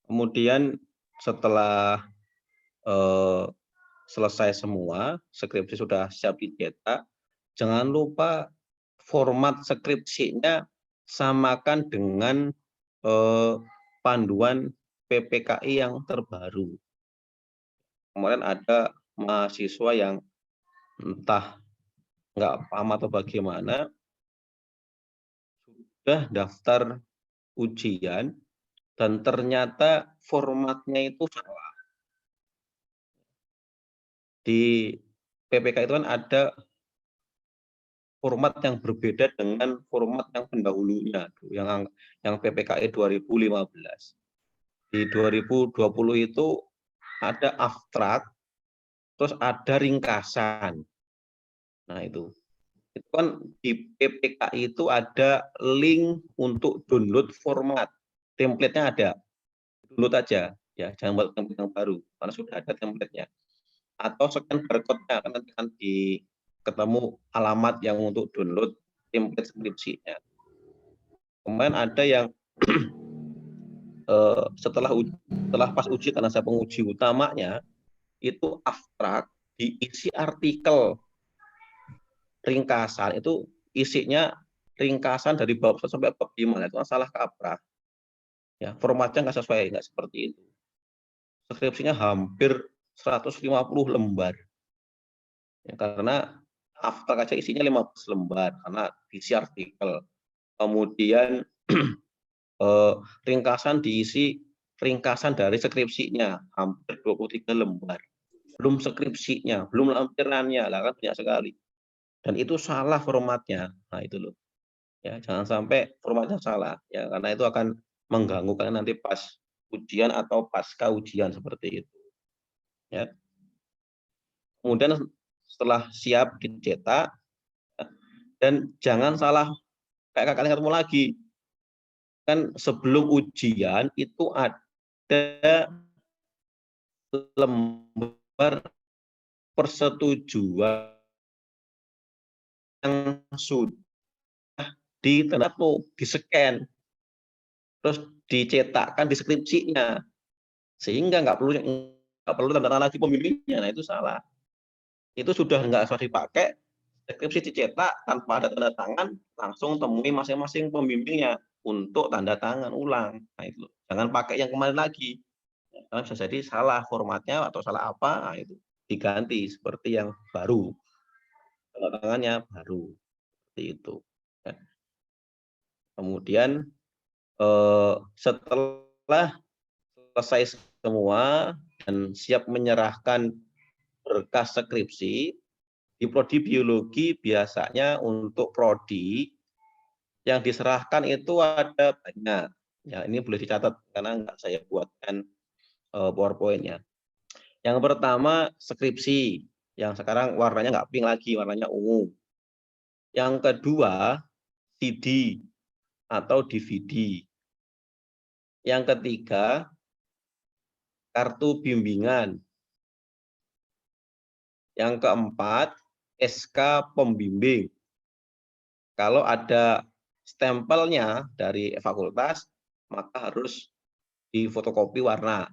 Kemudian setelah eh, selesai semua, skripsi sudah siap dicetak, jangan lupa format skripsinya samakan dengan panduan PPKI yang terbaru. Kemarin ada mahasiswa yang entah nggak paham atau bagaimana, sudah daftar ujian dan ternyata formatnya itu salah. Di PPK itu kan ada format yang berbeda dengan format yang pendahulunya, yang PPKI 2015. Di 2020 itu ada abstrak, terus ada ringkasan. Nah itu kan di PPKI itu ada link untuk download format, template-nya ada, download aja, ya jangan buat template yang baru, karena sudah ada template-nya. Atau scan barcode-nya, kan nanti akan ketemu alamat yang untuk download template skripsinya. Kemudian ada yang setelah pas uji, karena saya penguji utamanya, itu abstrak diisi artikel ringkasan, itu isinya ringkasan dari bab 1 sampai bab 5, itu salah kaprah. Ya, formatnya nggak sesuai, nggak seperti itu. Skripsinya hampir 150 lembar. Ya, karena abstrak aja isinya 15 lembar, karena diisi artikel. Kemudian ringkasan diisi ringkasan dari skripsinya, hampir 23 lembar. Belum skripsinya, belum lampirannya, lah kan banyak sekali. Dan itu salah formatnya. Nah, itu loh. Ya, jangan sampai formatnya salah, ya, karena itu akan mengganggu kalian nanti pas ujian atau pasca ujian seperti itu. Ya. Kemudian setelah siap dicetak, dan jangan salah kayak kalian ketemu lagi. Kan sebelum ujian itu ada lembar persetujuan yang sudah di-scan, terus dicetakkan di skripsinya, sehingga nggak perlu tanda tangan lagi pembimbingnya. Nah itu salah. Itu sudah nggak usah dipakai, skripsi dicetak tanpa ada tanda tangan, langsung temui masing-masing pembimbingnya untuk tanda tangan ulang. Nah itu, jangan pakai yang kemarin lagi. Karena bisa jadi salah formatnya atau salah apa, nah itu diganti seperti yang baru, tanda tangannya baru, seperti itu. Ya. Kemudian setelah selesai semua dan siap menyerahkan berkas skripsi, di prodi biologi biasanya untuk prodi yang diserahkan itu ada banyak. Ya, ini boleh dicatat karena nggak saya buatkan PowerPoint-nya. Yang pertama skripsi, yang sekarang warnanya nggak pink lagi, warnanya ungu. Yang kedua CD atau DVD. Yang ketiga kartu bimbingan. Yang keempat SK pembimbing. Kalau ada stempelnya dari fakultas, maka harus difotokopi warna.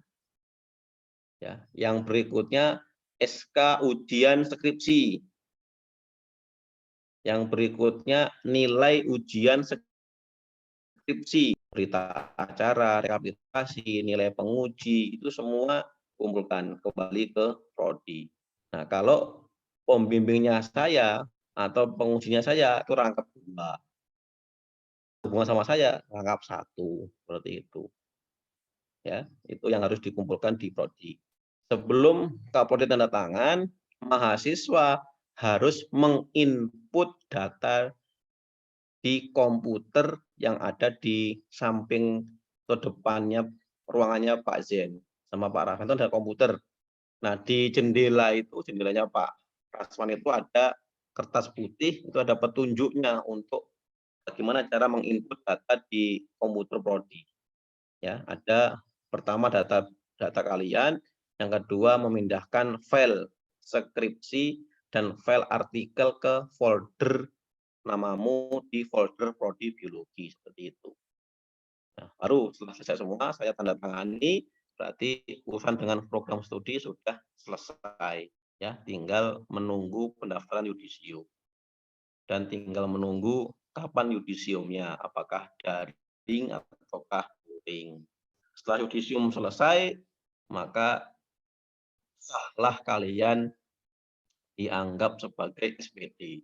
Ya, yang berikutnya SK ujian skripsi. Yang berikutnya nilai ujian skripsi, berita acara, rekapitulasi, nilai penguji, itu semua kumpulkan kembali ke prodi. Nah, kalau pembimbingnya saya atau pengujinya saya itu rangkap 2. Hubungan sama saya rangkap 1, seperti itu. Ya, itu yang harus dikumpulkan di prodi. Sebelum Kapolri tanda tangan, mahasiswa harus menginput data di komputer yang ada di samping ke depannya ruangannya Pak Zen sama Pak Rafan, itu ada komputer. Nah, di jendela itu, jendelanya Pak Rasman itu ada kertas putih, itu ada petunjuknya untuk bagaimana cara menginput data di komputer prodi. Ya, ada pertama data kalian, yang kedua memindahkan file skripsi dan file artikel ke folder namamu di folder prodi biologi, seperti itu. Nah, baru setelah selesai semua saya tanda tangani, berarti urusan dengan program studi sudah selesai. Ya, tinggal menunggu pendaftaran yudisium dan tinggal menunggu kapan yudisiumnya, apakah daring ataukah luring. Setelah yudisium selesai, maka sahlah kalian dianggap sebagai SPD.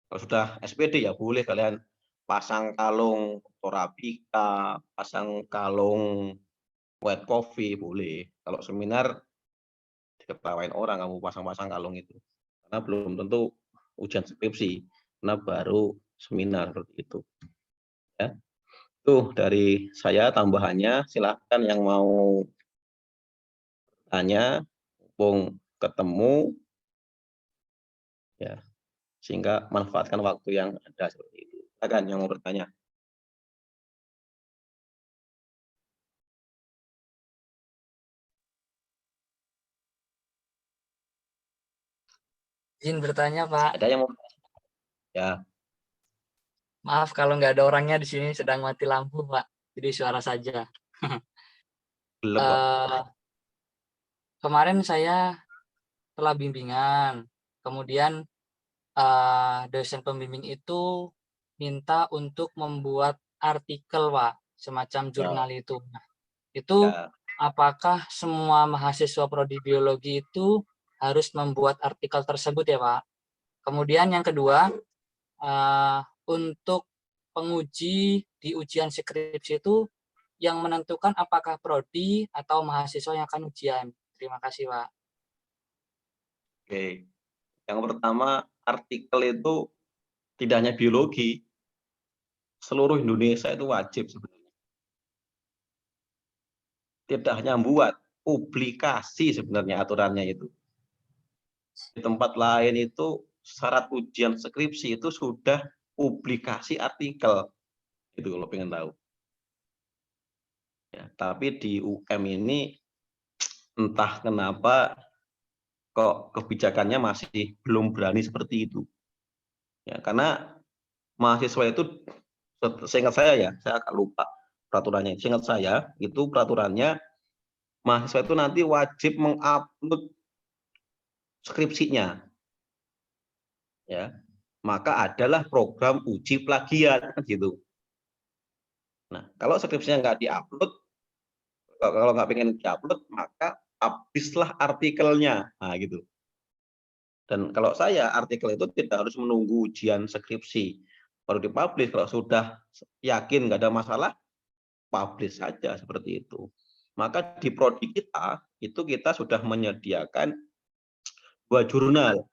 Kalau sudah SPD ya boleh kalian pasang kalung Torabika, pasang kalung White Coffee boleh. Kalau seminar diketawain orang kamu pasang-pasang kalung itu. Karena belum tentu ujian skripsi, karena baru seminar seperti itu. Ya. Tuh dari saya tambahannya, silahkan yang mau tanya, mumpung ketemu, ya sehingga manfaatkan waktu yang ada seperti itu. Silakan yang mau bertanya. Izin bertanya, Pak. Ada yang mau bertanya? Ya. Maaf kalau nggak ada orangnya di sini, sedang mati lampu, Pak. Jadi suara saja. Belum kok. Kemarin saya telah bimbingan, kemudian dosen pembimbing itu minta untuk membuat artikel, Pak, semacam jurnal itu. Nah, itu Ya. apakah semua mahasiswa prodi biologi itu harus membuat artikel tersebut ya, Pak? Kemudian yang kedua, untuk penguji di ujian skripsi itu yang menentukan apakah prodi atau mahasiswa yang akan ujian. Terima kasih, Pak. Oke. Yang pertama, artikel itu tidak hanya biologi, seluruh Indonesia itu wajib sebenarnya. Tidak hanya membuat, publikasi sebenarnya aturannya itu. Di tempat lain itu syarat ujian skripsi itu sudah publikasi artikel. Itu kalau pengen tahu. Ya, tapi di UM ini entah kenapa kok kebijakannya masih belum berani seperti itu. Ya, karena mahasiswa itu seingat saya ya, saya agak lupa peraturannya. Seingat saya itu peraturannya mahasiswa itu nanti wajib mengupload skripsinya. Ya. Maka adalah program uji plagiat kan gitu. Nah, kalau skripsinya nggak diupload, kalau nggak pengen diupload, maka habislah artikelnya. Nah, gitu. Dan kalau saya artikel itu tidak harus menunggu ujian skripsi baru dipublish. Kalau sudah yakin nggak ada masalah, publish saja seperti itu. Maka di prodi kita itu kita sudah menyediakan 2 jurnal.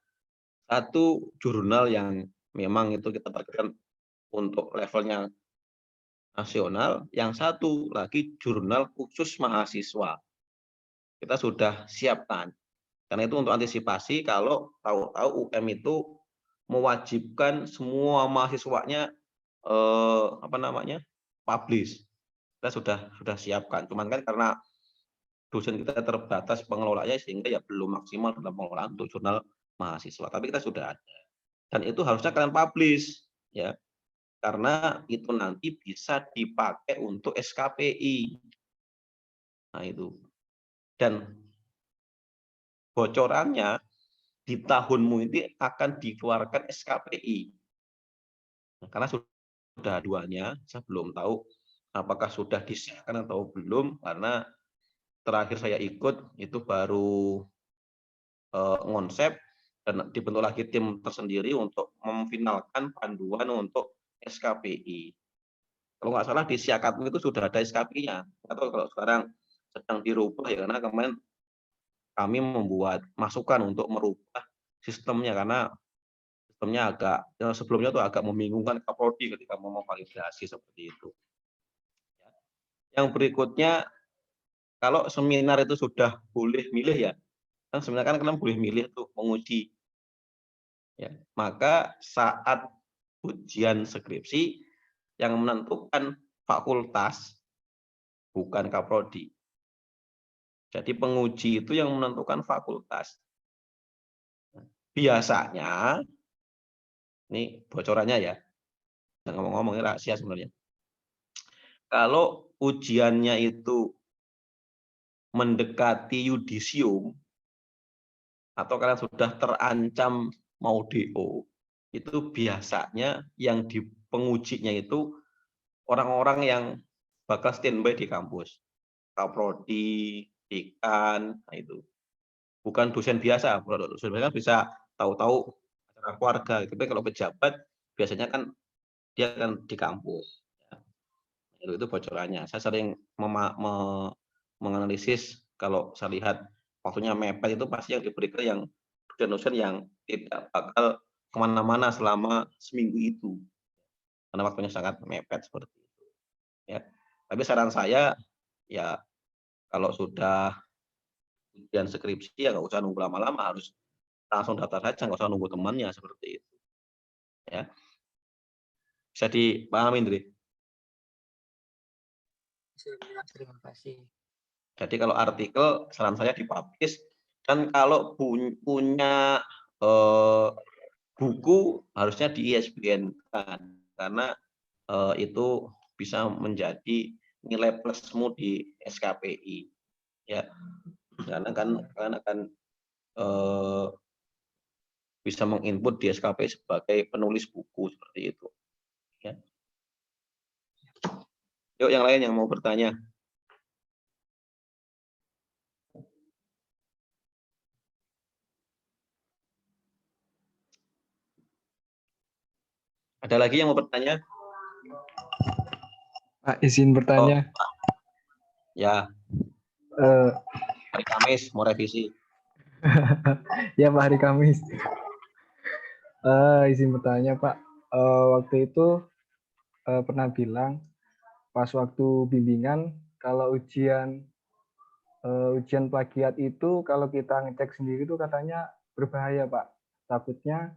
Satu jurnal yang memang itu kita targetkan untuk levelnya nasional, yang satu lagi jurnal khusus mahasiswa. Kita sudah siapkan. Karena itu untuk antisipasi kalau tahu-tahu UM itu mewajibkan semua mahasiswanya publish. Kita sudah siapkan. Cuman kan karena dosen kita terbatas pengelolanya sehingga ya belum maksimal dalam pengelolaan untuk jurnal mahasiswa. Tapi kita sudah ada. Dan itu harusnya kalian publish ya. Karena itu nanti bisa dipakai untuk SKPI. Nah, itu. Dan bocorannya di tahunmu ini akan dikeluarkan SKPI. Nah, karena sudah duanya, saya belum tahu apakah sudah disahkan atau belum, karena terakhir saya ikut itu baru ngonsep dan dibentuk lagi tim tersendiri untuk memfinalkan panduan untuk SKPI. Kalau nggak salah di Siakatmu itu sudah ada SKPI-nya. Atau kalau sekarang sedang dirubah ya, karena kemarin kami membuat masukan untuk merubah sistemnya karena sistemnya agak sebelumnya tuh agak membingungkan Kapolri ketika mau memvalidasi seperti itu. Yang berikutnya, kalau seminar itu sudah boleh milih ya, kan seminar kan kalian boleh milih tuh menguji. Ya, maka saat ujian skripsi yang menentukan fakultas bukan Kaprodi. Jadi penguji itu yang menentukan fakultas. Biasanya, ini bocorannya ya, ngomong-ngomong rahasia sebenarnya. kalau ujiannya itu mendekati yudisium atau kalian sudah terancam mau DO, itu biasanya yang di pengujinya itu orang-orang yang bakal standby di kampus. Kaprodi, dekan, nah itu. Bukan dosen biasa. Kalau dosen biasa bisa tahu-tahu acara keluarga. Tapi kalau pejabat biasanya kan dia kan di kampus. Itu bocorannya. Saya sering menganalisis kalau saya lihat waktunya mepet itu pasti yang diberikan yang dosen-dosen yang tidak bakal kemana-mana selama seminggu itu. Karena waktunya sangat mepet seperti itu. Ya. Tapi saran saya, ya kalau sudah ujian skripsi ya nggak usah nunggu lama-lama, harus langsung daftar saja, nggak usah nunggu temannya seperti itu. Ya, bisa dipahami, Indri. Terima kasih. Jadi kalau artikel saran saya dipublish, dan kalau punya buku harusnya di ISBN-kan karena itu bisa menjadi nilai plusmu di SKPI. Ya, karena kan kalian akan bisa menginput di SKPI sebagai penulis buku seperti itu. Ya. Yuk yang lain yang mau bertanya. Ada lagi yang mau bertanya? Pak, izin bertanya. Ya, Eh, hari Kamis mau revisi. ya Pak, hari Kamis. Izin bertanya Pak. Waktu itu pernah bilang pas waktu bimbingan kalau ujian plagiat itu kalau kita ngecek sendiri itu katanya berbahaya Pak. Takutnya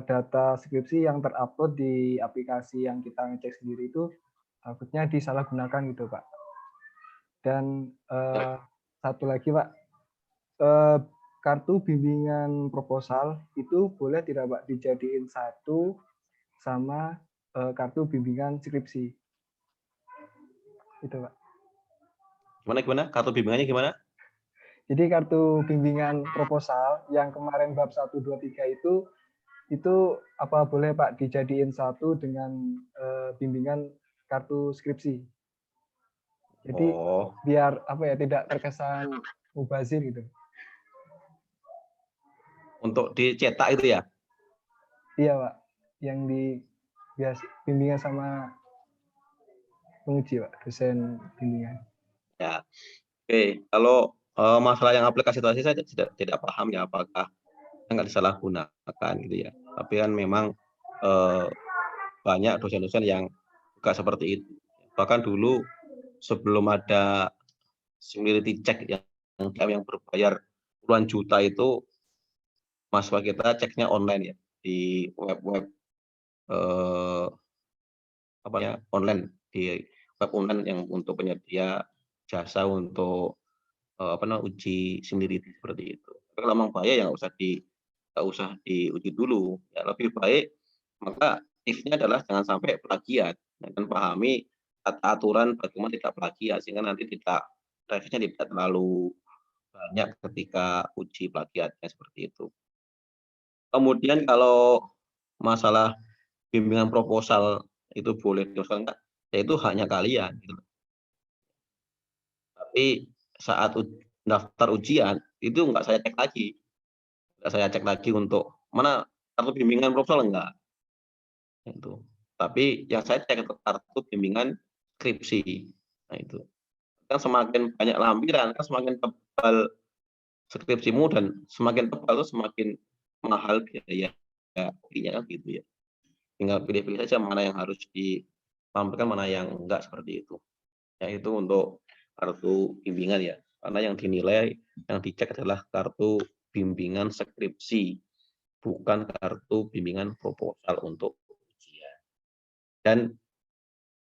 data skripsi yang terupload di aplikasi yang kita ngecek sendiri itu takutnya disalahgunakan gitu Pak. Dan satu lagi Pak, kartu bimbingan proposal itu boleh tidak Pak dijadiin satu sama kartu bimbingan skripsi? Itu Pak. Gimana? Kartu bimbingannya gimana? Jadi kartu bimbingan proposal yang kemarin bab 1, 2, 3 itu apa boleh Pak dijadiin satu dengan bimbingan kartu skripsi? Jadi biar apa ya tidak terkesan mubazir gitu. Untuk dicetak itu ya? Iya Pak, yang di bimbingan sama penguji Pak, dosen bimbingan. Ya, oke. Kalau masalah yang aplikasi tadi saya tidak paham ya apakah nggak disalahgunakan gitu ya. Tapi kan memang banyak dosen-dosen yang juga seperti itu. Bahkan dulu sebelum ada similarity check yang berbayar puluhan juta itu, mahasiswa kita ceknya online ya di web-web online, di web online yang untuk penyedia jasa untuk uji sendiri seperti itu. Kalau memang bahaya ya nggak usah diuji dulu. Ya, lebih baik maka tipsnya adalah jangan sampai plagiat dan pahami aturan bagaimana tidak plagiat sehingga nanti revisinya tidak terlalu banyak ketika uji plagiatnya seperti itu. Kemudian kalau masalah bimbingan proposal itu boleh dilakukan enggak, ya itu haknya kalian. Gitu. Tapi saat daftar ujian itu enggak saya cek lagi. Enggak saya cek lagi untuk mana kartu bimbingan proposal enggak. Itu. Tapi yang saya cek itu kartu bimbingan skripsi. Nah itu. Kan semakin banyak lampiran, kan semakin tebal skripsimu dan semakin tebal itu semakin mahal biaya kopinya kan gitu ya. Tinggal pilih-pilih saja mana yang harus ditampilkan, mana yang enggak seperti itu. Ya itu untuk kartu bimbingan ya. Karena yang dinilai, yang dicek adalah kartu bimbingan skripsi, bukan kartu bimbingan proposal untuk ujian. Dan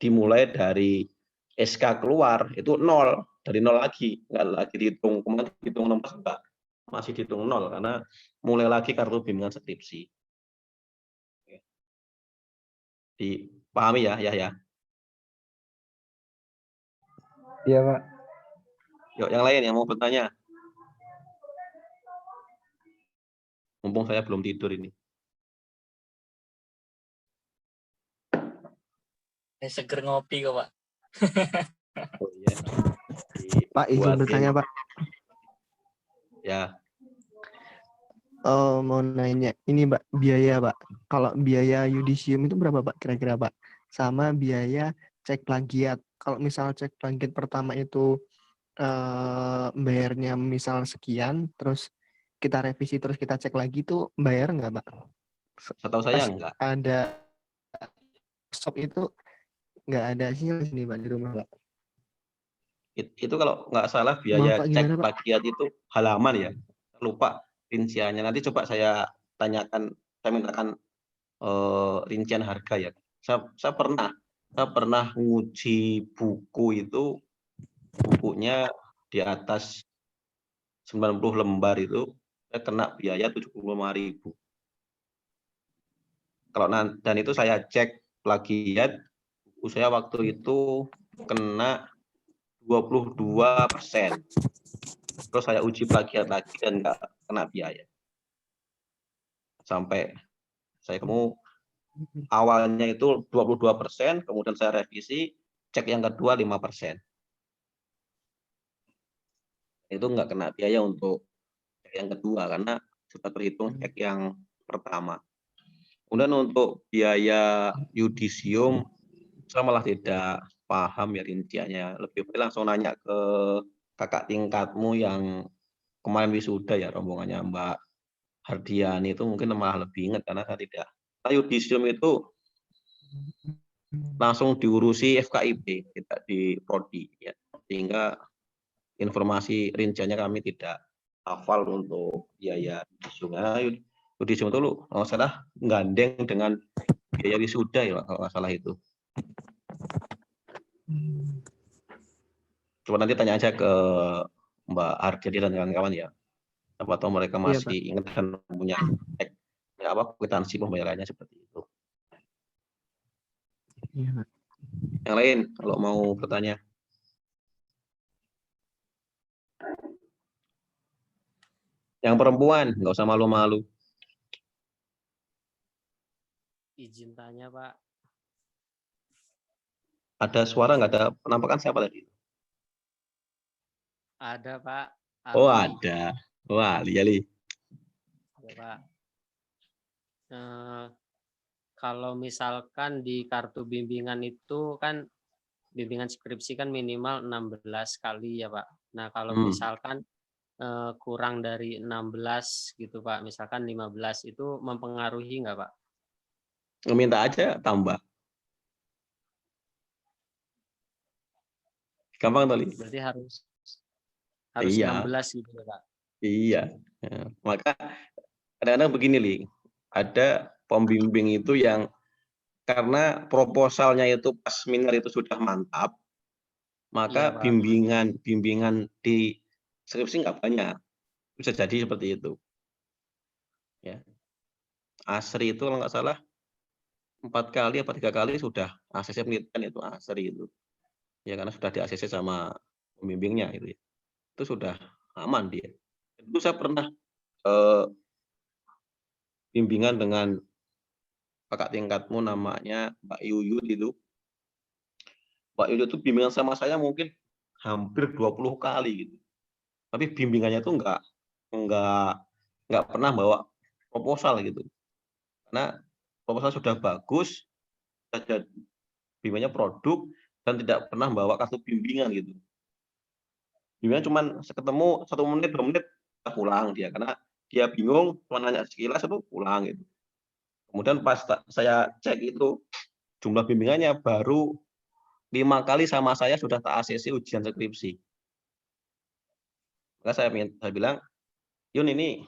dimulai dari SK keluar itu 0, dari 0 lagi, nggak lagi dihitung kemarin dihitung 16 enggak, masih dihitung 0 karena mulai lagi kartu bimbingan skripsi. Dipahami ya, ya. Iya, Pak. Yuk, yang lain yang mau bertanya. Mumpung saya belum tidur ini. Saya seger ngopi kok, Pak. Oh iya. Pak, izin bertanya, Pak. Ya, Oh, mau nanya, ini Pak, biaya Pak. Kalau biaya yudisium itu berapa Pak kira-kira Pak? Sama biaya cek plagiat. Kalau misal cek plagiat pertama itu bayarnya misal sekian, terus kita revisi terus kita cek lagi itu bayar nggak Pak? setahu saya Pas enggak. ada stop itu nggak ada hasil sini Pak di rumah Pak. Itu kalau nggak salah Maaf biaya Pak, cek gimana Pak? plagiat itu halaman ya. Lupa rinciannya. Nanti coba saya tanyakan, saya mintakan rincian harga ya. Saya pernah nguji buku itu, bukunya di atas 90 lembar itu saya kena biaya 75.000. Dan itu saya cek plagiat, buku saya waktu itu kena 22%. Terus saya uji plagiat lagi dan nggak kena biaya. Sampai saya awalnya itu 22%, kemudian saya revisi, cek yang kedua 5%. Itu nggak kena biaya untuk cek yang kedua karena sudah terhitung cek yang pertama. Kemudian untuk biaya yudisium, saya malah tidak paham ya rinciannya. Lebih baik langsung nanya ke kakak tingkatmu yang kemarin wisuda ya, rombongannya Mbak Hardiani, itu mungkin malah lebih ingat karena saya tidak. Nah, yudisium itu langsung diurusi FKIP, tidak di prodi ya. Sehingga informasi rinciannya kami tidak hafal untuk biaya yudisium. Nah, yudisium itu kalau salah gandeng dengan biaya wisuda ya kalau nggak salah itu. Coba nanti tanya aja ke Mbak Arjadi dan kawan-kawan ya. Apa tahu mereka Iya, masih ingat dan punya kwitansi pembayarannya seperti itu. Iya, Pak. Yang lain kalau mau bertanya. Yang perempuan nggak usah malu-malu. Izin tanya, Pak. Ada suara nggak ada penampakan siapa tadi? Ada, Pak. Oh Ali. ada. Wah, Ali. Ya, Pak. Kalau misalkan di kartu bimbingan itu kan bimbingan skripsi kan minimal 16 kali ya, Pak. Nah, kalau misalkan kurang dari 16 gitu, Pak, misalkan 15 itu mempengaruhi nggak, Pak? Minta aja tambah. Gampang tadi. Berarti harus Iya. 16 gitu ya, Pak. Iya. Ya. Maka kadang-kadang begini, Li. Ada pembimbing itu yang karena proposalnya itu pas seminar itu sudah mantap, maka Iya, Pak. bimbingan di skripsi nggak banyak. Bisa jadi seperti itu. Ya. Asri itu kalau nggak salah 4 kali atau 3 kali sudah ACC penelitian itu Asri itu. Ya karena sudah di ACC sama pembimbingnya itu ya. Itu sudah aman dia. Itu saya pernah bimbingan dengan kakak tingkatmu namanya Mbak Yuyut itu. Mbak Yuyut itu bimbingan sama saya mungkin hampir 20 kali gitu. Tapi bimbingannya itu enggak pernah bawa proposal gitu. Karena proposal sudah bagus, saja bimbingannya produk dan tidak pernah bawa kartu bimbingan gitu. Bimbingan cuma ketemu 1 menit 2 menit pulang dia karena dia bingung, cuma nanya sekilas itu pulang gitu. Kemudian pas saya cek itu jumlah bimbingannya baru 5 kali sama saya sudah tak ACC ujian skripsi. Maka saya bilang, Yun ini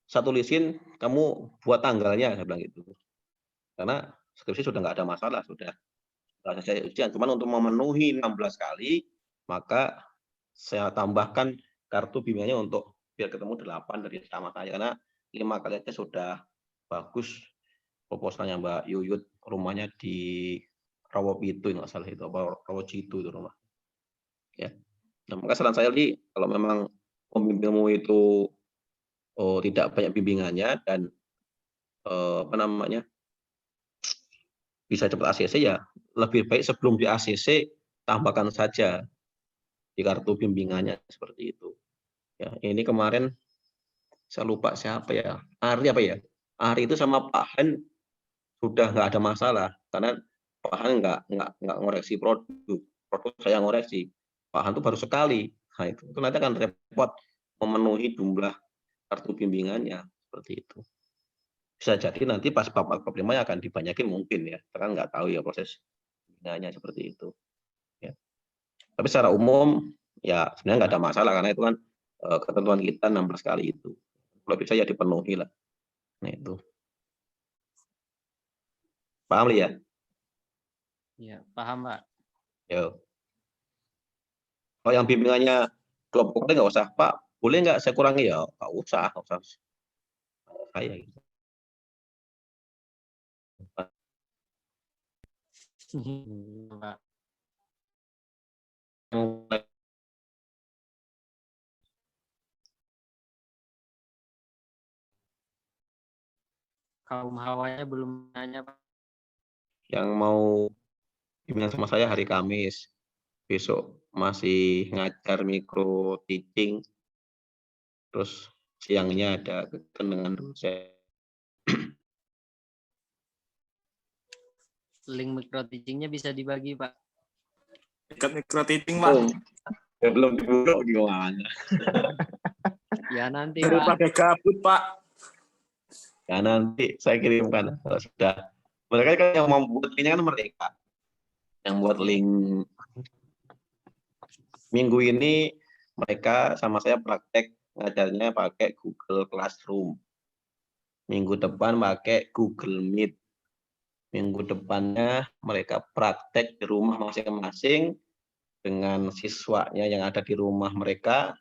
saya tulisin, kamu buat tanggalnya, saya bilang gitu. Karena skripsi sudah nggak ada masalah, sudah selesai ujian. Cuman untuk memenuhi 16 kali, maka saya tambahkan kartu bimbingannya untuk biar ketemu 8 dari sama saya. Karena 5 kali aja sudah bagus proposalnya Mbak Yuyut, rumahnya di Rawopitu nggak salah itu, apa Rawojitu itu rumah. Ya. Nah, maka saran saya kalau memang pembimbingmu itu tidak banyak bimbingannya dan bisa cepat ACC, ya lebih baik sebelum di ACC tambahkan saja di kartu bimbingannya seperti itu. Ya, ini kemarin saya lupa siapa ya, Ari apa ya? Ari itu sama Pak Han sudah nggak ada masalah karena Pak Han nggak ngoreksi produk saya ngoreksi. Pak Han itu baru sekali. Nah, itu nanti akan repot memenuhi jumlah kartu bimbingannya seperti itu. Bisa jadi nanti pas bab 5 akan dibanyakin mungkin ya, karena nggak tahu ya proses bimbingannya seperti itu. Ya. Tapi secara umum ya sebenarnya nggak ada masalah karena itu kan ketentuan kita 16 kali itu. Kalau bisa ya dipenuhi lah. Nah itu. Paham ya? Iya, paham, Pak. Yo. Kalau yang bimbingannya 20 kali nggak usah, Pak. Boleh nggak saya kurangi ya? Nggak usah. Saya gitu. Pak. Kaum hawanya belum nanya, Pak. Yang mau bimbingan sama saya hari Kamis. Besok masih ngajar mikro teaching. Terus siangnya ada kegiatan dengan dosen. Link micro teaching-nya bisa dibagi, Pak. Dekat mikro teaching, Pak. Ya belum dibuka gimana? Ya nanti, Pak. Daripada gabut, Pak. Ya nanti saya kirimkan kalau sudah. Mereka kan yang mau buat linknya kan mereka. Yang buat link minggu ini mereka sama saya praktek ngajarnya pakai Google Classroom. Minggu depan pakai Google Meet. Minggu depannya mereka praktek di rumah masing-masing dengan siswanya yang ada di rumah mereka.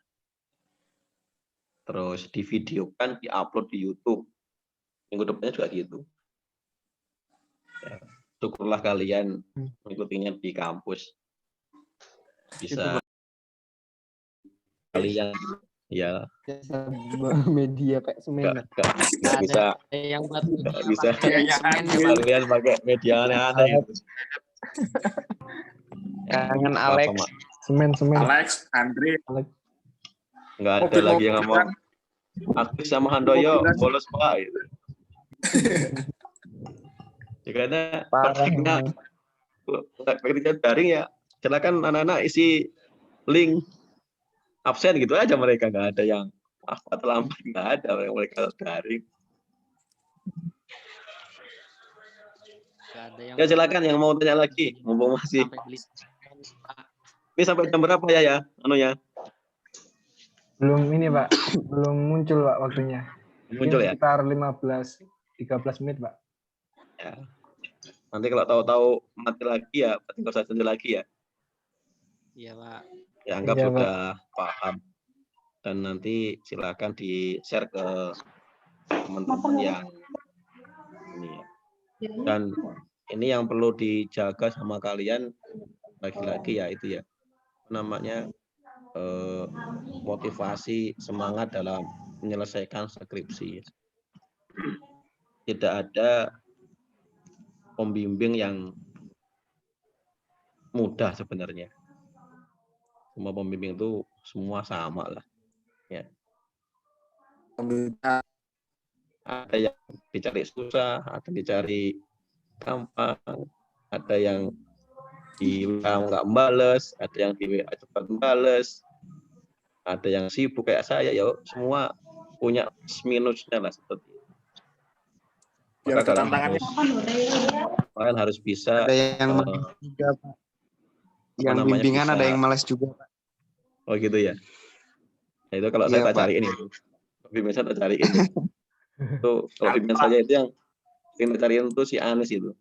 Terus divideokan, diupload di YouTube. Minggu depannya juga gitu. Ya, syukurlah kalian mengikutinya di kampus. Bisa kalian ya Media kayak semen. nggak bisa yang buat nggak bisa semen ya, Pak. kalian pakai media aneh-aneh. Kangen Apa, Alex. Mak? Semen. Alex, Andre. Nggak ada lagi yang ngomong aktif sama Handoyo bolos Pak gitu. Ya karena praktiknya daring ya, silakan anak-anak isi link absen gitu aja, mereka nggak ada yang apa terlambat, nggak ada yang mereka daring. Nggak ada yang Ya silakan yang mau tanya lagi, mumpung masih. sampai beli Pak. Ini sampai jam berapa ya anunya? Belum ini Pak, belum muncul Pak waktunya. Muncul ya? Sekitar 15-13 menit Pak. Ya. Nanti kalau tahu-tahu mati lagi ya, tinggal saya tunjuk lagi ya. Iya, Pak. Ya anggap Iya, sudah paham. Dan nanti silakan di-share ke teman-teman yang ini ya. Dan ini yang perlu dijaga sama kalian lagi-lagi ya itu ya. Namanya motivasi, semangat dalam menyelesaikan skripsi. Tidak ada pembimbing yang mudah sebenarnya. Semua pembimbing itu semua sama lah. Ya. Ada yang dicari susah, ada yang dicari gampang, ada yang di WA nggak bales, ada yang di WA cepat bales, ada yang sibuk kayak saya, ya semua punya minusnya lah seperti itu. Maka kalian harus bisa. Ada yang malas juga, Pak. Yang bimbingan bisa, ada yang malas juga, Pak. Oh gitu ya. Nah, itu kalau saya tak cariin itu. Bimbingan saya tak cariin. Itu kalau bimbingan saya itu yang tak cariin itu si Anis itu.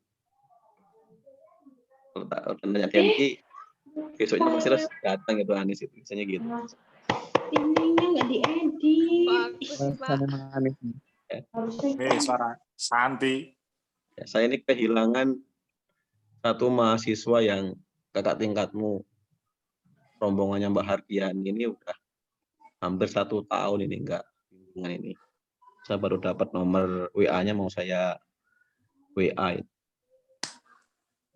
Kalau tak nanya Denki, besoknya pasti harus datang itu Anis itu, biasanya gitu. Ininya nggak diedit. Suara Santi. Ya, saya ini kehilangan satu mahasiswa yang kakak tingkatmu. rombongannya Mbak Hardian ini udah hampir 1 tahun ini enggak bimbingan ini. Saya baru dapat nomor WA-nya mau saya WA.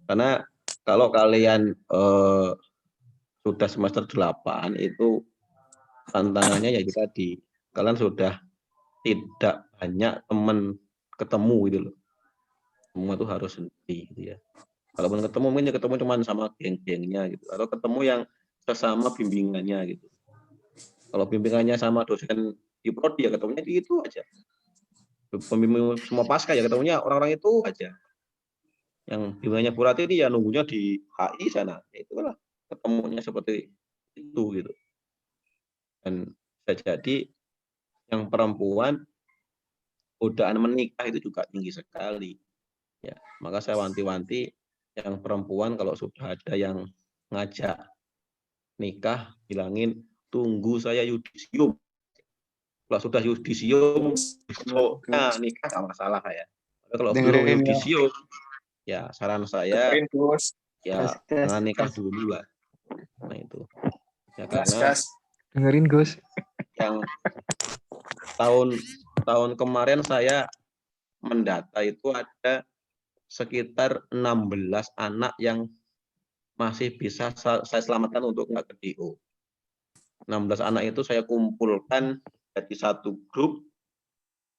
Karena kalau kalian sudah semester 8 itu tantangannya ya tadi, kalian sudah tidak banyak teman ketemu gitu loh. Semua itu harus sendiri gitu ya. Kalaupun ketemu mungkin ya ketemu cuma sama geng-gengnya gitu, atau ketemu yang sesama bimbingannya gitu. Kalau bimbingannya sama dosen di prodi ya ketemunya itu aja. Pembimbing semua pasca ya ketemunya orang-orang itu aja. Yang bimbingannya Bu Rati ini ya nunggunya di HI sana. Ya, itu lah ketemunya seperti itu gitu. Dan bisa jadi yang perempuan godaan menikah itu juga tinggi sekali. Ya, maka saya wanti-wanti yang perempuan kalau sudah ada yang ngajak nikah, bilangin tunggu saya yudisium. Kalau sudah yudisium, nah nikah nggak masalah ya. Tapi kalau belum Dengerin ya. yudisium, ya saran saya Dengerin, Gus. ya Tes, jangan nikah tes. dulu lah. Nah itu. Ya Gas, karena gas. Dengerin Gus. yang tahun kemarin saya mendata itu ada sekitar 16 anak yang masih bisa saya selamatkan untuk nggak ke DO. 16 anak itu saya kumpulkan jadi satu grup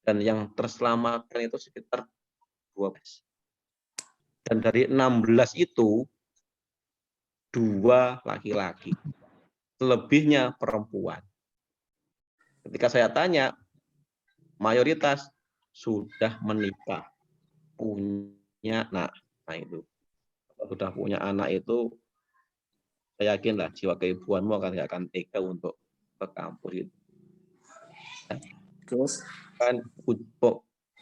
dan yang terselamatkan itu sekitar 12. Dan dari 16 itu 2 laki-laki, selebihnya perempuan. Ketika saya tanya, mayoritas sudah menikah, punya anak. Nah itu, kalau sudah punya anak itu, saya yakin lah jiwa keibuanmu akan tega untuk ke kampus itu. Gus. Kan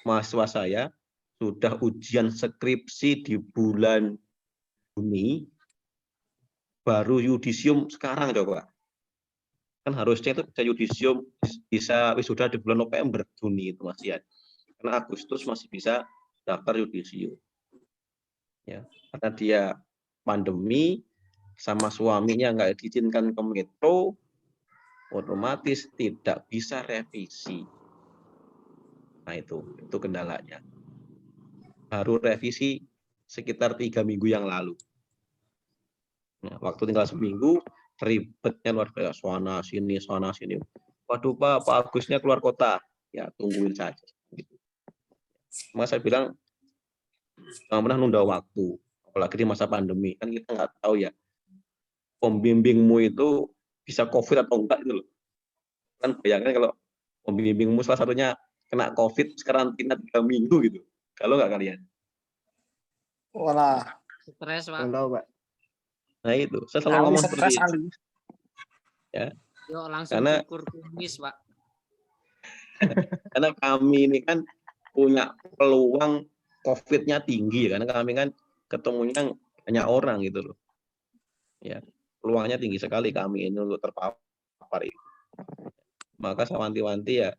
mahasiswa saya sudah ujian skripsi di bulan Juni, baru yudisium sekarang coba. Kan harusnya itu bisa yudisium, bisa wisuda di bulan November, Juni itu masih ada. Karena Agustus masih bisa daftar yudisium. Ya, karena dia pandemi, sama suaminya nggak diizinkan ke metro, otomatis tidak bisa revisi. Nah itu kendalanya. Baru revisi sekitar 3 minggu yang lalu. Nah, waktu tinggal seminggu, ribetnya luar biasa, sana sini. Waduh Pak Agusnya keluar kota. Ya tungguin saja. Gitu. Mas saya bilang, jangan pernah nunda waktu. Apalagi di masa pandemi. Kan kita nggak tahu ya, pembimbingmu itu bisa COVID atau enggak itu loh. Kan bayangkan kalau pembimbingmu salah satunya kena COVID, karantina 3 minggu gitu. Kalau nggak kalian? Walah. Stres, Pak. Belum tahu, Pak. Nah itu, saya selalu Ali ngomong seperti stres, itu. Ali. Ya. Yuk langsung Karena cukur kumis, Pak. karena kami ini kan punya peluang COVID-nya tinggi, karena kami kan ketemunya banyak orang gitu loh. Ya, peluangnya tinggi sekali kami ini untuk terpapar itu. Maka saya wanti-wanti ya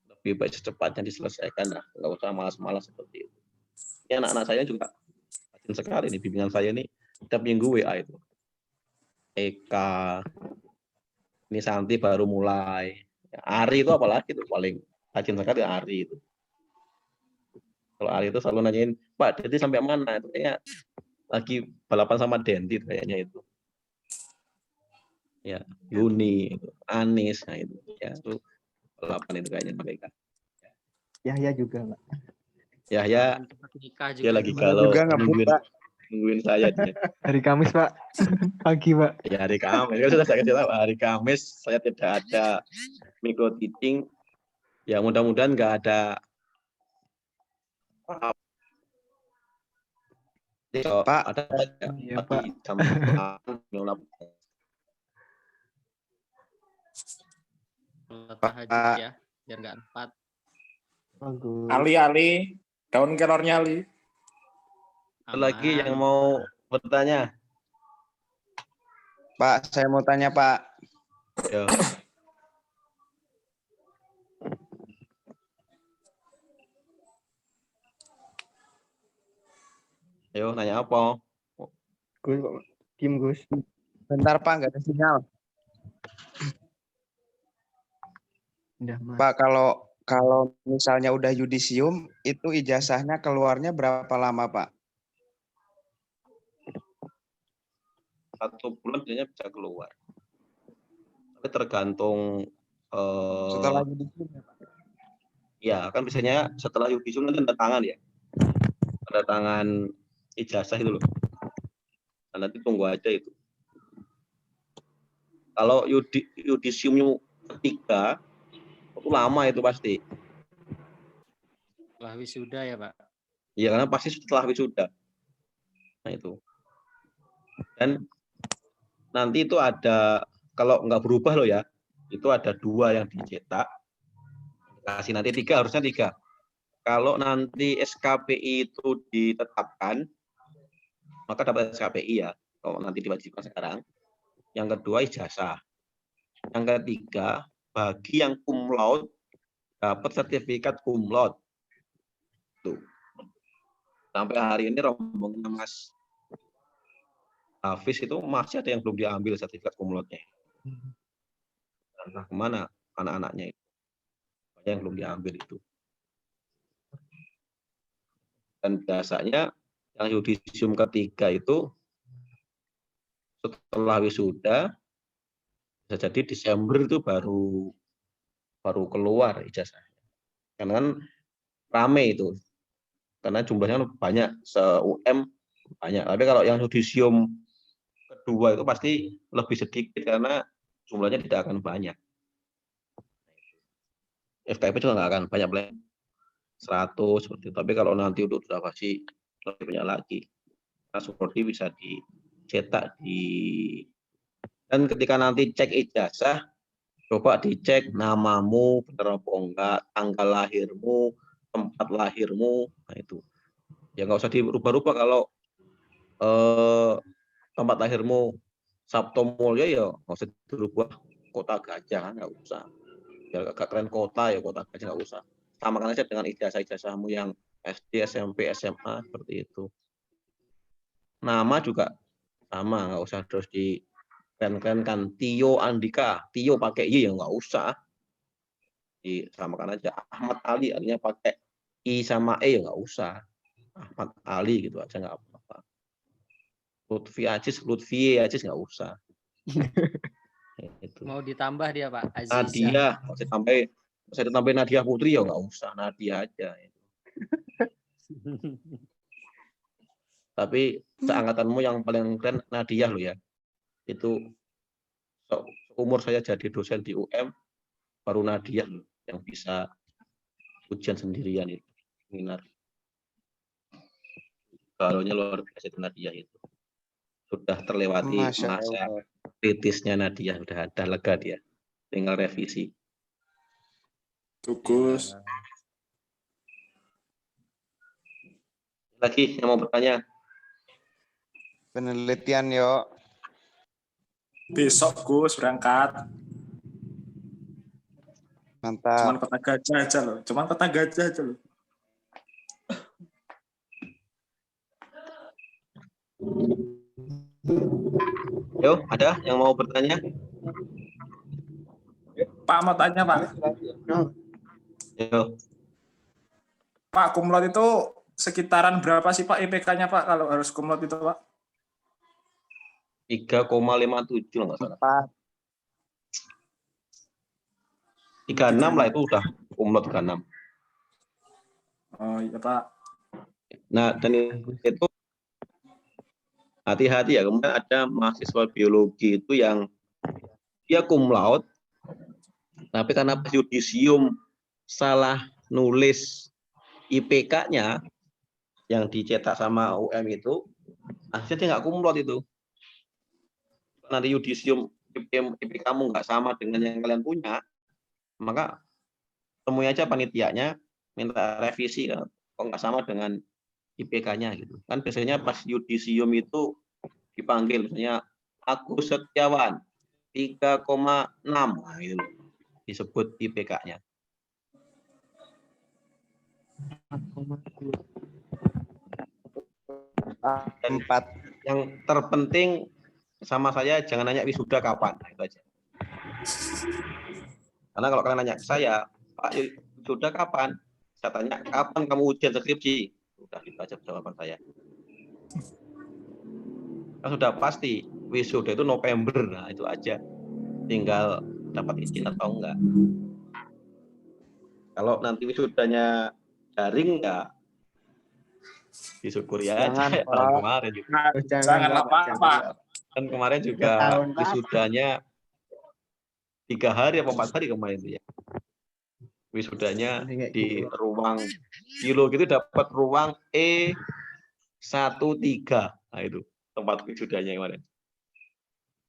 lebih baik secepatnya diselesaikan lah, nggak usah malas-malas seperti itu. Ini anak-anak saya juga rajin sekali nih, bimbingan saya ini setiap minggu WA itu. Eka, ini Santi baru mulai. Ari itu apalagi tuh paling rajin sekali Ari itu. Kalau Ari itu selalu nanyain, Pak, Denti sampai mana? Itu kayaknya lagi balapan sama Denti kayaknya itu. Ya, Yuni, Anis, nah itu ya itu balapan itu kayaknya mereka. Yahya juga, Pak. Ya, Cepat nikah dia juga. lagi Saya kalau juga ngebut, Pak. nungguin saya dia. Hari Kamis, Pak. Pagi, Pak. Ya hari Kamis, kan sudah saya kasih tahu hari Kamis saya tidak ada micro teaching. Ya mudah-mudahan nggak ada Pak. ada Iya, pagi Pak. jam 8. Tahajud ya, biar nggak empat. Bagus. Ali. Daun kelornya Ali. Ada lagi yang mau bertanya? Pak, saya mau tanya, Pak. Ya. Ayo nanya apa? Gus, Kim Gus. Bentar Pak, nggak ada sinyal. Udah, Mas. Pak, kalau misalnya udah yudisium, itu ijazahnya keluarnya berapa lama Pak? 1 bulan biasanya bisa keluar. Tapi tergantung Setelah yudisium ya Pak? ya kan biasanya setelah yudisium nanti tanda tangan ya. Tanda tangan ijazah itu loh. Nah, nanti tunggu aja itu. Kalau yudisium ketiga itu lama itu pasti. Setelah wisuda ya Pak. Iya, karena pasti setelah wisuda. Nah itu. Dan nanti itu ada, kalau nggak berubah loh ya, itu ada 2 yang dicetak. Kasih nanti 3, harusnya 3. Kalau nanti SKPI itu ditetapkan, maka dapat SKPI ya. Kalau nanti diwajibkan sekarang. Yang kedua ijazah. Yang ketiga, bagi yang cum laude dapat sertifikat cum laude. Tuh. Sampai hari ini rombongan Mas Hafiz itu masih ada yang belum diambil sertifikat cum laude-nya. Entah kemana anak-anaknya itu. Banyak yang belum diambil itu. Dan biasanya yang yudisium ketiga itu setelah wisuda bisa jadi Desember itu baru keluar ijazah. Karena kan rame itu. Karena jumlahnya banyak, se-UM banyak. Tapi kalau yang yudisium kedua itu pasti lebih sedikit karena jumlahnya tidak akan banyak. FKIP juga nggak akan banyak 100 seperti itu. Tapi kalau nanti untuk pasti lebih banyak lagi. Nah, seperti bisa dicetak dan ketika nanti cek ijazah, coba dicek namamu benar apa enggak, tanggal lahirmu, tempat lahirmu, nah itu. Ya nggak usah dirubah-rubah. Kalau tempat lahirmu Sabto Mulyo ya nggak usah dirubah Kota Gajah, nggak usah. Biar agak keren kota ya Kota Gajah, nggak usah. Samakan aja dengan ijazah-ijazahmu yang SD, SMP, SMA seperti itu. Nama juga sama, nggak usah terus keren-kerenkan. Tio Andika, Tio pakai Y ya nggak usah. Disamakan aja. Ahmad Ali artinya pakai I sama E ya nggak usah. Ahmad Ali gitu aja nggak apa-apa. Lutfi Aziz nggak usah. Itu. Mau ditambah dia Pak, Aziza. Nadia, saya tambah Nadia Putri ya nggak usah, Nadia aja. Tapi seangkatanmu yang paling keren Nadia loh ya. Itu umur saya jadi dosen di UM baru Nadia loh yang bisa ujian sendirian itu. Seminar. Barunya luar biasa itu Nadia itu. Sudah terlewati masa kritisnya Nadia, sudah ada lega dia. Tinggal revisi. Tugas. Lagi yang mau bertanya? Penelitian yuk. Besok Gus berangkat. Mantap. Cuman Kota Gajah aja loh. Yo, ada yang mau bertanya? Pak mau tanya Pak. Yo. Pak, cum laude itu sekitaran berapa sih Pak IPK-nya Pak kalau harus cum laude itu Pak? 3,57 nggak salah. 36 lah itu udah cum laude 36. Oh iya Pak. Nah, dan itu hati-hati ya, kemudian ada mahasiswa biologi itu yang dia cum laude, tapi karena pas yudisium salah nulis IPK-nya yang dicetak sama UM itu, akhirnya dia nggak cum laude itu. Nanti yudisium IPK-mu nggak sama dengan yang kalian punya, maka temui aja panitianya, minta revisi kan, kok nggak sama dengan IPK-nya gitu. Kan biasanya pas yudisium itu dipanggil misalnya Agus Setiawan 3,6 nah, gitu. Disebut IPK-nya. 4. Yang terpenting sama saya jangan nanya wisuda kapan, nah, itu aja. Karena kalau kalian nanya ke saya, Pak wisuda kapan? Saya tanya, kapan kamu ujian skripsi? Udah itu aja jawaban saya. Kan sudah pasti wisuda itu November, nah itu aja. Tinggal dapat izin atau enggak. Kalau nanti wisudanya daring ya disyukuri aja. Jangan, Tahun Pak. kemarin juga. Nah, janganlah Pak. Kan kemarin juga Tahun, Pak. wisudanya 3 hari apa 4 hari kemarin itu ya. Wisudanya Jadi kayak di gitu. ruang kilo gitu dapat ruang E13. Nah itu tempat wisudanya kemarin.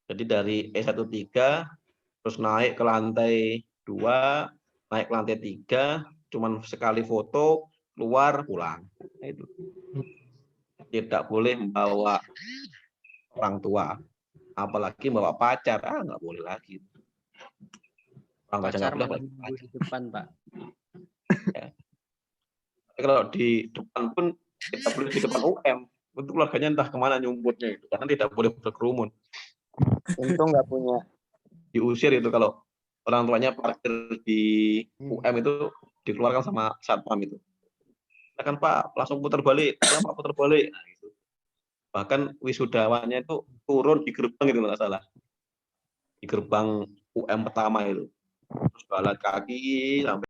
Jadi dari E13 terus naik ke lantai 2, naik ke lantai 3, cuman sekali foto, keluar, pulang. Nah, itu. Tidak boleh membawa orang tua, apalagi bawa pacar, nggak boleh lagi. Orang pacar Pacar nggak malah boleh. nunggu di depan, Pak. Tapi kalau di depan pun kita boleh di depan UM, untuk keluarganya entah kemana nyumputnya itu, karena tidak boleh berkerumun. Untung nggak punya. Diusir itu kalau orang tuanya parkir di UM itu dikeluarkan sama satpam itu. Kan Pak langsung putar balik, Pak putar balik. Nah, gitu. Bahkan wisudawannya itu turun di gerbang itu nggak salah, di gerbang UM pertama itu, terus jalan kaki sampai